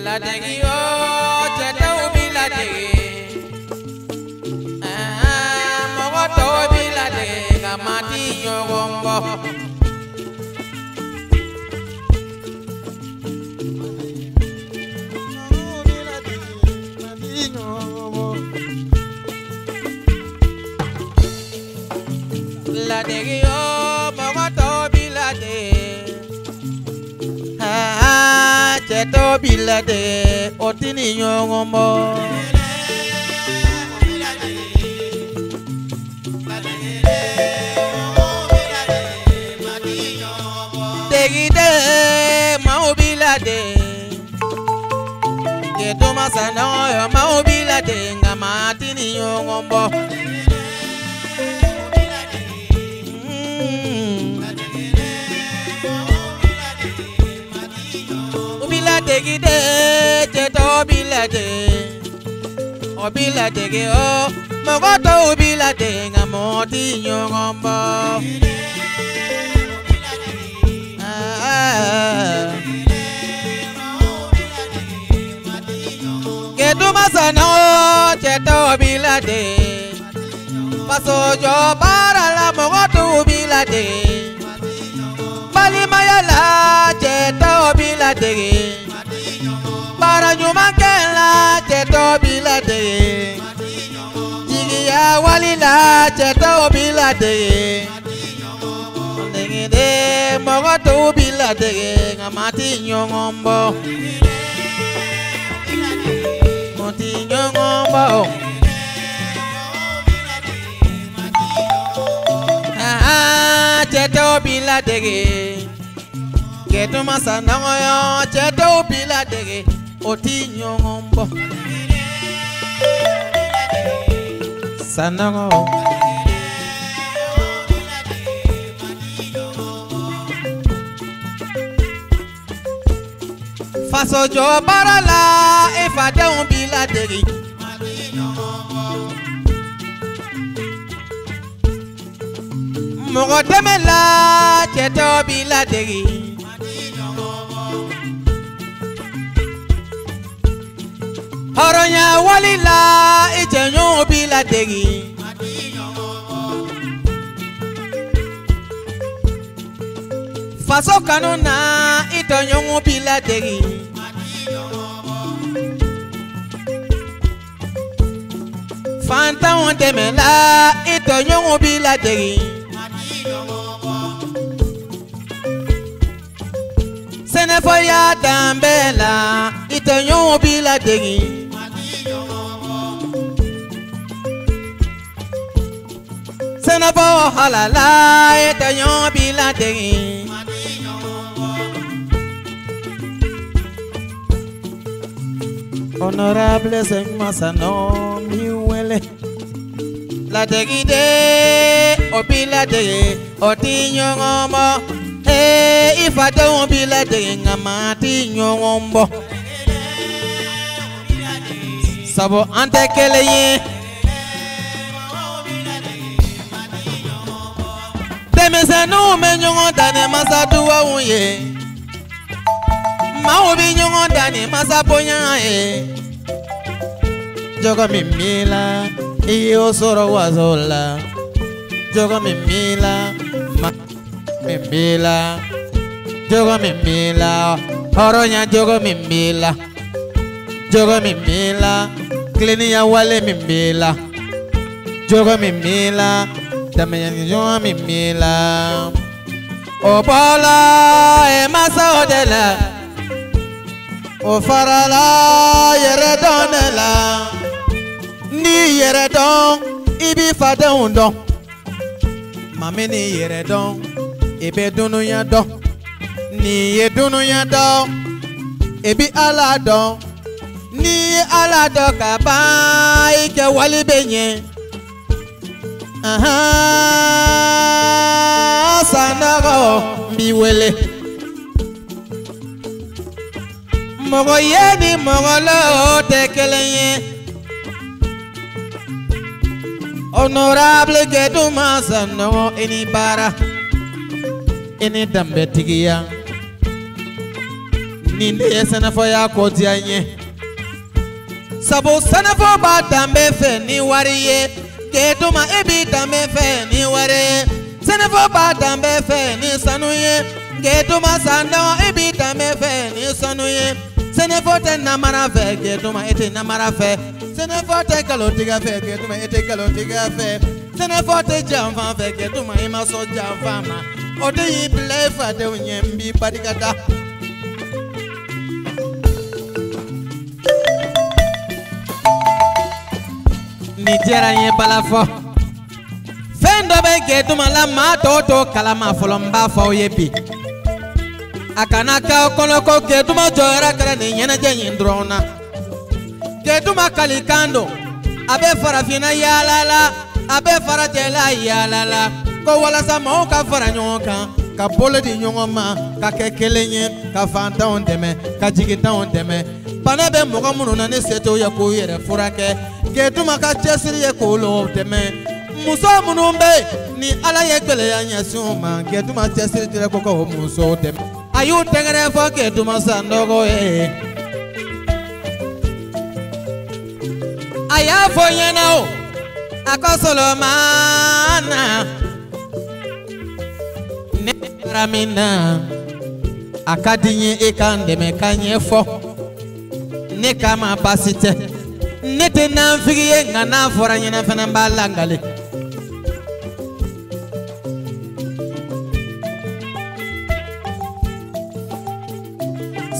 La degi o cheta ubi la degi mogo to ubi la degi kamati nyogombo La degi o mogo to ubi la degi cheto bilade otini nyongombo Tegide mau bilade Keto masana yo mau bilade ngamati ni nyongombo Tegide cheto bilade obilade ge o mogoto obilade ngamoti nyongombo Kedu masana cheto bilade paso jo para la mogoto obilade Bali mayala cheto bilade Para nyumakela cheto bilade Jigiya walila cheto bilade Ndengede mogoto bilade ngamati nyongombo Moti nyongombo cheto bilade Keto masana yo cheto bilade Oti nyongombo Sanango Faso jo barala e fade on biladeri Mogo temela cheto biladeri Horonya walila ichenyo biladegi Faso kanona itonyo biladegi Fanta on temela itonyo biladegi Senefoya dambela itonyo biladegi Senafo halala itonyo biladegi Honorable Seng Masano miwele La degide obilade otinyo ngomo ifade obilade ngamati nyongombo Sabo ante keleye Temesanu menyongo dane masaduwa unye Maubi nyongo dane masaponya Jogo mimila iyo soro wazola Jogo mimila mimila Jogo mimila Horonya jogo mimila Jogo mimila Klinia wale mimila Jogo mimila Tamenya jogo mimila Obola emasa odela Ofarala yeredonela Ni yeredon ibi fade undo Mami ni yeredon ibe dunu ya do Ni ye dunu ya do Ebi ala do Ni ala do kaba ike wali benye Sanago miwele Mogo yeni mogo lo tekelenye Honorable Geduma Sano eni bara Eni dambe tigiya Ninde ye sɛnɛfɔ y'a ko diya n ye sabu sɛnɛfɔ b'a danbe fɛ ni wari ye k'e duma e b'i danbe fɛ ni wari ye sɛnɛfɔ b'a danbe fɛ ni sanu ye k'e duma sandaw e b'i danbe fɛ ni sanu ye sɛnɛfɔ tɛ namara fɛ k'e duma e tɛ namara fɛ sɛnɛfɔ tɛ nkalontigiya fɛ k'e duma e tɛ nkalontigiya fɛ sɛnɛfɔ tɛ janfa fɛ k'e duma e ma sɔn janfa ma o de y'i bila e fadenw ɲɛ n b'i barika da. Ni diyara n ye bala fɔ fɛn dɔ bɛ k'e duma la maa tɔw t'o kalama fɔlɔ n b'a fɔ aw ye bi a kana k'aw kɔnɔ ko k'e duma jɔyɔrɔ kɛra nin ɲɛnajɛ in dɔrɔn na k'e duma kalikan don a bɛ farafinna yaala la a bɛ farajɛla yaala la ko walasa maaw ka fara ɲɔgɔn kan ka bolo di ɲɔgɔn ma ka kɛ kelen ye ka fantanw dɛmɛ ka jigitanw dɛmɛ bana bɛ mɔgɔ minnu na ni se t'o ye k'u yɛrɛ furakɛ k'e duma ka cɛsiri ye k'olu dɛmɛ muso minnu bɛ yen ni ala ye gɛlɛya ɲɛsin u ma k'e duma cɛsiri tɛ ko k'o musow dɛmɛ a y'u tɛgɛrɛ fɔ k'e duma Sanɔgɔ ye a y'a fɔ ɲɛna o a ko Solomana ne bara min na a ka di n ye e ka n dɛmɛ ka ɲɛfɔ ne kama baasi tɛ ne tɛ nanfigi ye nka n'a fɔra ɲɛna fana n b'a langale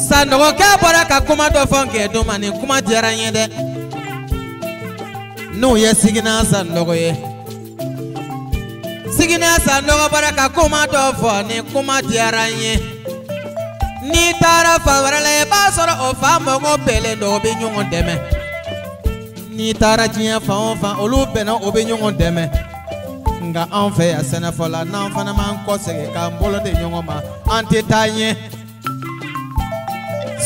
Sanɔgɔkɛ bɔra ka kuma dɔ fɔ k'e duma nin kuma diyara n ye dɛ n'o ye Sigina Sanɔgɔ ye Sigina Sanɔgɔ bɔra ka kuma dɔ fɔ nin kuma diyara n ye n'i taara fan wɛrɛ la i b'a sɔrɔ o fa mɔgɔ bɛɛlen don o bɛ ɲɔgɔn dɛmɛ n'i taara diɲɛ fan o fan olu bɛnna o bɛ ɲɔgɔn dɛmɛ nka anw fɛ yan sɛnɛfɔ la n'an fana m'an kɔsegin k'an bolo di ɲɔgɔn ma an tɛ taa ɲɛ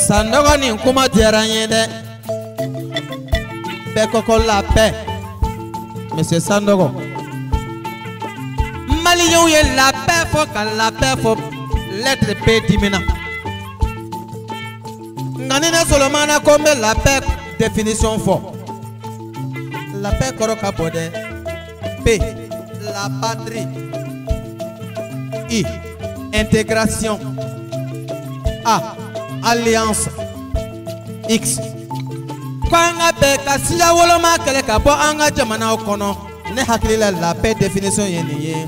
Sanɔgɔ nin kuma diyara n ye dɛ bɛɛ ko ko la paix monsieur Sanɔgɔ maliyɛnw ye la paix fɔ ka la paix fɔ lettre P dimina nka ni ne Solomana ko n bɛ la paix définition fɔ la paix kɔrɔ ka bɔ dɛ P la patrie I intégration A alliance X ko an ka bɛɛ ka siya woloma kɛlɛ ka bɔ an ka jamanaw kɔnɔ ne hakili la la paix définition ye nin ye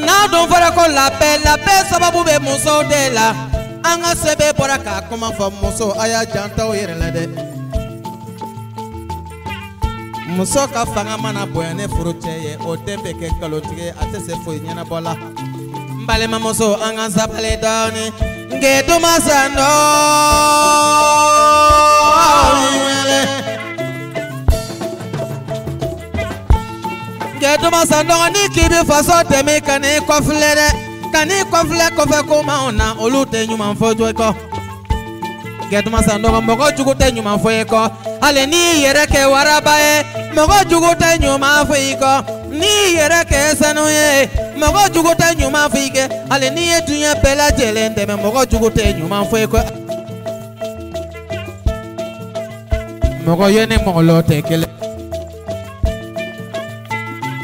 n'a dun fɔra ko la paix sababu bɛ musow de la an ka sɛbɛn bɔra k'a kuma fɔ muso a y'a janto yɛrɛ la dɛ muso ka fanga mana bonya ne furu cɛ ye o den bɛ kɛ nkalontigɛ a tɛ se foyi ɲɛnabɔ la n balimamuso an ka sabali dɔɔni k'e duma Sanɔgɔ k'e duma Sanɔgɔ ni k'i bɛ faso dɛmɛ ka n'i kɔfilɛ dɛ ka n'i kɔfilɛ kɔfɛ komaw na olu tɛ ɲuman fɔ jɔ i kɔ k'e duma Sanɔgɔ mɔgɔ jugu tɛ ɲuman fɔ i kɔ hali n'i yɛrɛ kɛ waraba ye mɔgɔ jugu tɛ ɲuman fɔ i kɔ n'i yɛrɛ kɛ sanu ye mɔgɔ jugu tɛ ɲuman fɔ i kɛ hali n'i ye diɲɛ bɛɛ lajɛlen dɛmɛ mɔgɔ jugu tɛ ɲuman fɔ i kɔ mɔgɔ ye ni mɔgɔlɔ tɛ kelen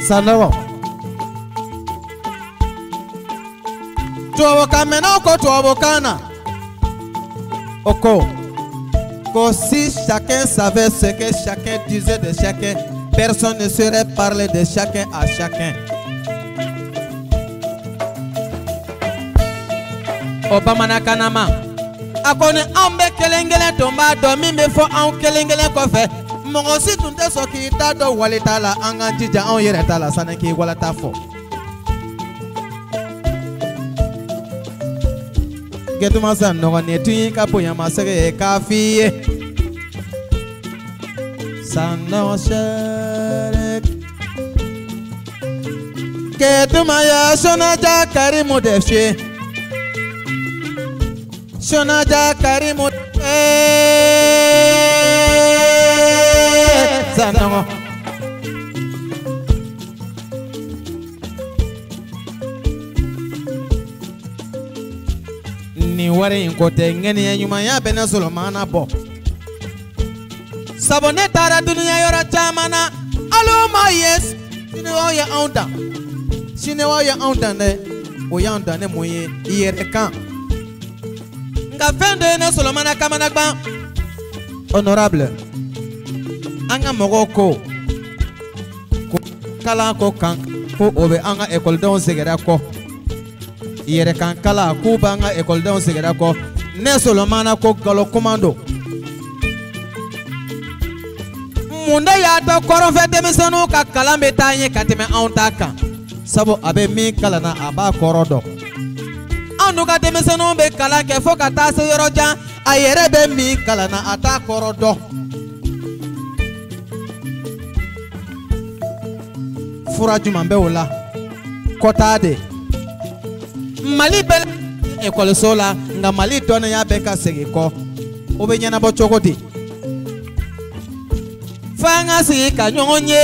Sanɔgɔ tubabukan mɛnnaw ko tubabukan na o ko si chacun savait ce que chacun disait de chacun, personne ne saurait parler de chacun à chacun. O bamanankan ma a ko ni anw bɛ kelen kelen tun b'a dɔn min bɛ fɔ anw kelen kelen kɔfɛ mɔgɔ si tun tɛ sɔn k'i ta dɔn walita la an k'an jija anw yɛrɛ ta la sani k'i walita fɔ. k'e duma Sanɔgɔ nin tun y'i ka bonyamasegin ye k'a f'i ye Sanɔgɔ chérie k'e duma ya Sonaja Karimu de fie Sonaja Karimu Sanɔgɔ ni wari in ko tɛ ŋɛniya ɲumanya bɛ ne Solomana bɔ sabu ne taara duniya yɔrɔ caman na alo ma ye siniwaw ye anw dan siniwaw ye anw dan dɛ o y'an dan ne mun ye i yɛrɛ kan nka fɛn dɔ ye ne Solomana kamana gwan honorable an ka mɔgɔw ko kalan ko kan ko o bɛ an ka ekɔlidenw sɛgɛrɛ kɔ yɛrɛ kan kala k'u b'an ka ekɔlidenw sɛgɛrɛ kɔ ne Solomana ko nkalon kuma don mun de y'a to kɔrɔnfɛ denmisɛnninw ka kalan bɛ taa ɲɛ ka tɛmɛ anw ta kan sabu a bɛ min kalan na a b'a kɔrɔ dɔn anw dun ka denmisɛnninw bɛ kalan kɛ fo ka taa se yɔrɔ jan a yɛrɛ bɛ min kalan na a t'a kɔrɔ dɔn fura juman bɛ o la kɔtaa de Mali bɛ ekɔliso la nka Mali dɔnniya bɛ ka segin kɔ o bɛ ɲɛnabɔ cogo di f'an ka sigi ka ɲɔgɔn ye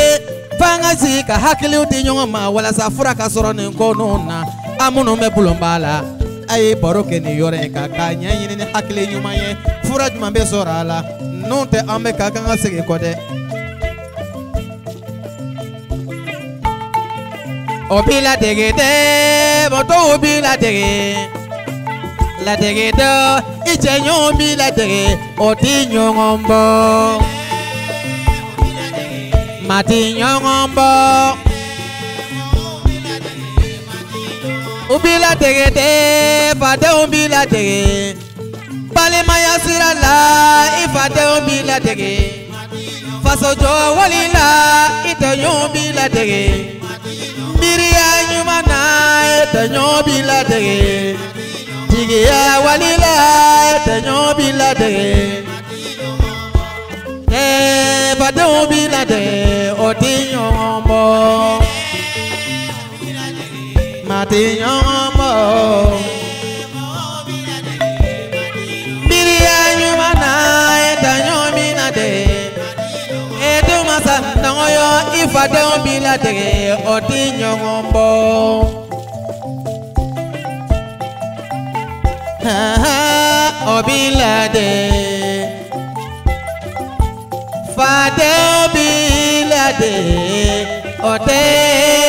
f'an ka sigi ka hakiliw di ɲɔgɔn ma walasa fura ka sɔrɔ nin ko ninnu na an minnu bɛ bulonba la a ye baro kɛ nin yɔrɔ in kan k'a ɲɛɲini ni hakili ɲuman ye fura jumɛn bɛ sɔrɔ a la n'o tɛ an bɛ ka kan ka segin kɔ dɛ o b'i ladege dɛ mɔtɔw b'i ladege ladege dɛ i cɛɲɔgɔn b'i ladege o t'i ɲɔgɔn bɔ mati ɲɔgɔn bɔ u b'i ladege dɛ fadenw b'i ladege balimaya sira la i fadenw b'i ladege fasojɔ wali la i tɔɲɔgɔn b'i ladege miiriya ɲuman na i tɔɲɔgɔn b'i ladege jigiya wali la i tɔɲɔgɔn b'i ladege fadenw b'i ladege o t'i ɲɔgɔn bɔ mati ɲɔgɔn bɔ miiriya ɲuman na i tɔɲɔgɔn b'i ladege masa nɔgɔyɔ i fadenw b'i ladege o t'i ɲɔgɔn bɔ o b'i ladege fadenw b'i ladege o tɛ